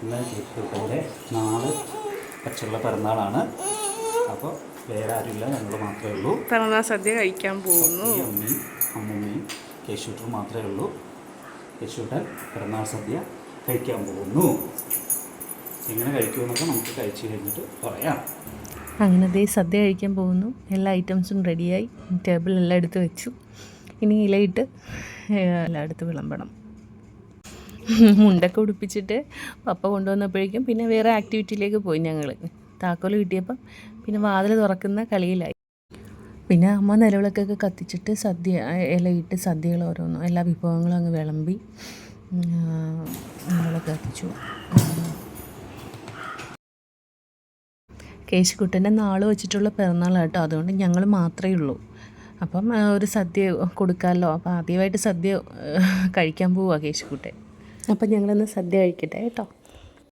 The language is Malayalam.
ഇന്ന് കേശുട്ടൻ്റെ 4 പച്ചുള്ള പിറന്നാളാണ്. അപ്പോൾ വേറെ ആരുമില്ല, ഞങ്ങൾ മാത്രമേ ഉള്ളൂ. പിറന്നാൾ സദ്യ കഴിക്കാൻ പോകുന്നു. അമ്മയും അമ്മൂമ്മയും കേശുട്ടനും മാത്രമേ ഉള്ളൂ. കേശുട്ടൻ പിറന്നാൾ സദ്യ കഴിക്കാൻ പോകുന്നു. എങ്ങനെ കഴിക്കുമെന്നൊക്കെ നമുക്ക് കഴിച്ച് കഴിഞ്ഞിട്ട് പറയാം. അങ്ങനെ ദേ സദ്യ കഴിക്കാൻ പോകുന്നു. എല്ലാ ഐറ്റംസും റെഡിയായി, ടേബിളെല്ലാം എടുത്ത് വെച്ചു. ഇനി ഇലയിട്ട് എല്ലാം എടുത്ത് വിളമ്പണം. മുണ്ടൊക്കെ ഉടുപ്പിച്ചിട്ട് പപ്പ കൊണ്ടുവന്നപ്പോഴേക്കും പിന്നെ വേറെ ആക്ടിവിറ്റിയിലേക്ക് പോയി. ഞങ്ങൾ താക്കോൽ കിട്ടിയപ്പം പിന്നെ വാതിൽ തുറക്കുന്ന കളിയിലായി. പിന്നെ അമ്മ നിലവിളക്കൊക്കെ കത്തിച്ചിട്ട് സദ്യ ഇലയിട്ട് സദ്യകൾ ഓരോന്നും എല്ലാ വിഭവങ്ങളും അങ്ങ് വിളമ്പി നിലവിളക്ക് കത്തിച്ചു. കേശുക്കുട്ടൻ്റെ നാള് വെച്ചിട്ടുള്ള പിറന്നാളാണ് കേട്ടോ. അതുകൊണ്ട് ഞങ്ങൾ മാത്രമേ ഉള്ളൂ. അപ്പം ഒരു സദ്യ കൊടുക്കാമല്ലോ. അപ്പം ആദ്യമായിട്ട് സദ്യ കഴിക്കാൻ പോവുക കേശുക്കുട്ടൻ. അപ്പം ഞങ്ങളൊന്ന് സദ്യ കഴിക്കട്ടെ കേട്ടോ.